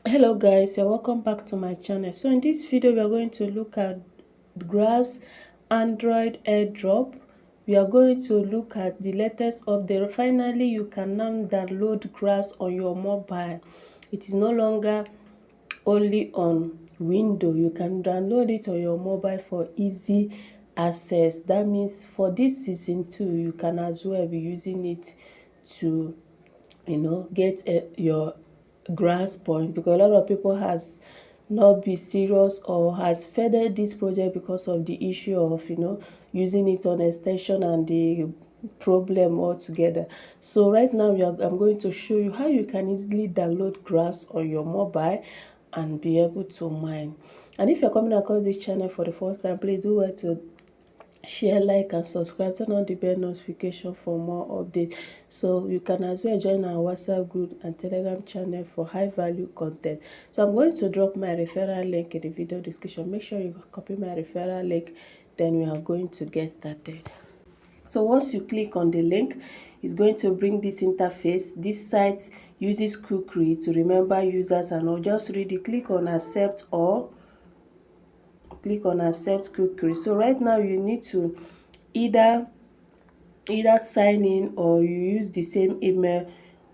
Hello guys, you're welcome back to my channel. So in this video we are going to look at grass Android airdrop. We are going to look at the latest update. Finally, you can now download grass on your mobile. It is no longer only on window. You can download it on your mobile for easy access. That means for this season 2 you can as well be using it to get your grasp point, because a lot of people has not be serious or has furthered this project because of the issue of using it on extension and the problem altogether. So right now I'm going to show you how you can easily download grass on your mobile and be able to mine. And if you're coming across this channel for the first time, please do well to share, like and subscribe, turn on the bell notification for more updates. So you can as well join our WhatsApp group and Telegram channel for high value content. So I'm going to drop my referral link in the video description. Make sure you copy my referral link, then we are going to get started. So once you click on the link, it's going to bring this interface. This site uses cookie to remember users and all. Just read it, click on accept or click on accept cookie. So right now you need to either sign in, or you use the same email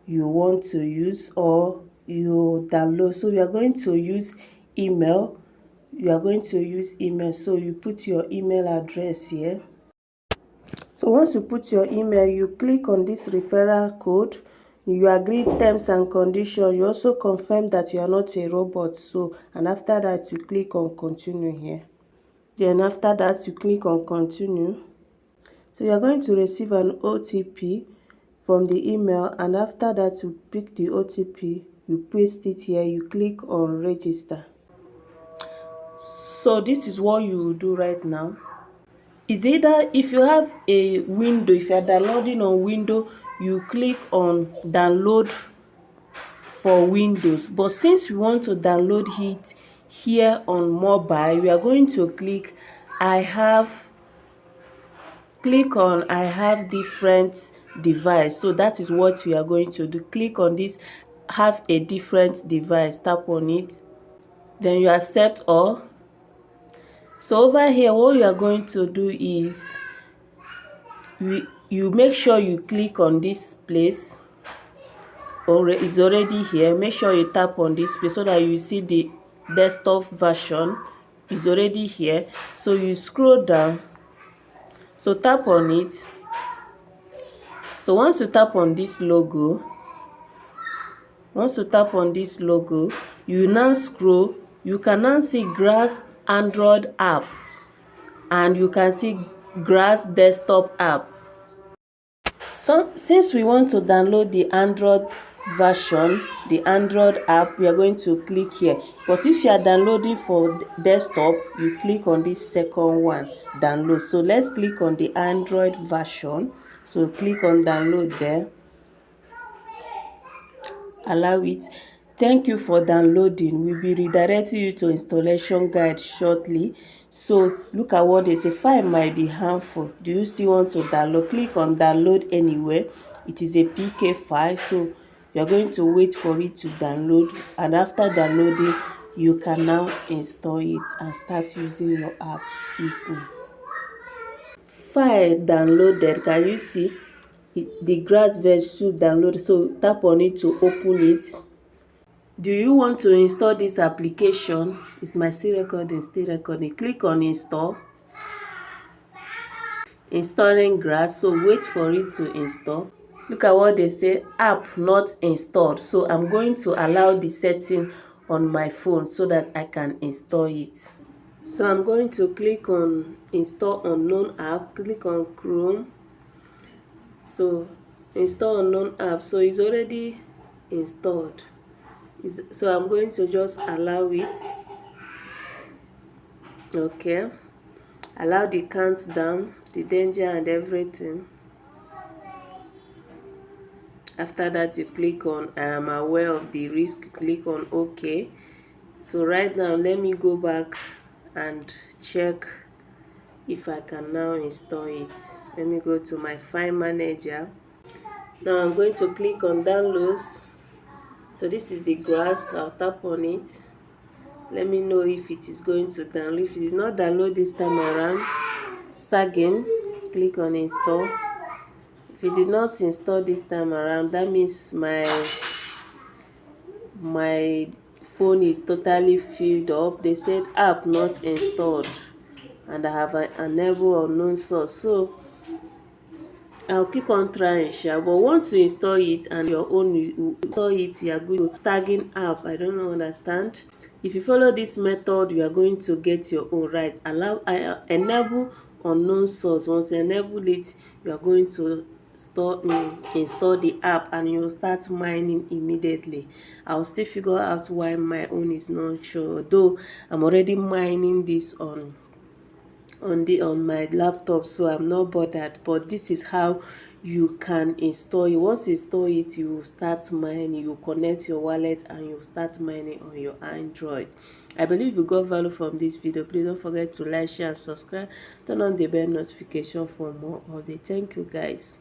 you want to use, or you download. So we are going to use email. So you put your email address here. So once you put your email, you click on this referral code. You agree terms and conditions. You also confirm that you are not a robot. So, and after that you click on continue here. Then after that you click on continue. So you're going to receive an OTP from the email, and after that you pick the OTP, you paste it here, you click on register. So this is what you will do right now. Is either if you have a window, if you are downloading on window, you click on download for Windows. But since we want to download it here on mobile, we are going to click I have different device. So that is what we are going to do. Click on this have a different device, tap on it, then you accept all. So over here what you are going to do is you make sure you click on this place, or it's already here. Make sure you tap on this place so that you see the desktop version is already here. So you scroll down, so tap on it. So once you tap on this logo, you now scroll. You can now see grass Android app, and you can see grass desktop app. So since we want to download the Android version, the Android app, we are going to click here. But if you are downloading for desktop, you click on this second one, download. So let's click on the Android version. So click on download there. Allow it. Thank you for downloading. We'll be redirecting you to installation guide shortly. So look at what they say. File might be harmful. Do you still want to download? Click on download anywhere. It is a PK file, so you're going to wait for it to download, and after downloading you can now install it and start using your app easily. File downloaded. Can you see the grass version download? So tap on it to open it. Do you want to install this application? Is my still recording? Click on install. Installing grass. So wait for it to install. Look at what they say, app not installed. So I'm going to allow the setting on my phone so that I can install it. So I'm going to click on install unknown app. Click on Chrome. So install unknown app. So it's already installed. So I'm going to just allow it. Okay, allow the countdown, the danger and everything. After that you click on I am aware of the risk. Click on OK. So right now let me go back and check if I can now install it. Let me go to my file manager. Now I'm going to click on downloads. So this is the grass. I'll tap on it. Let me know if it is going to download. If it did not download this time around, again, click on install. If it did not install this time around, that means my phone is totally filled up. They said app not installed, and I have an enable unknown source. So I'll keep on trying, sha. But once you install it and your own you install it, you are going to tagging app. I don't understand. If you follow this method, you are going to get your own right. Enable unknown source. Once you enable it, you are going to install the app and you will start mining immediately. I'll still figure out why my own is not sure. Though I'm already mining this on my laptop, so I'm not bothered. But this is how you can install it. Once you install it, you start mining. You connect your wallet and you start mining on your Android. I believe you got value from this video. Please don't forget to like, share and subscribe. Turn on the bell notification for more updates. Thank you guys.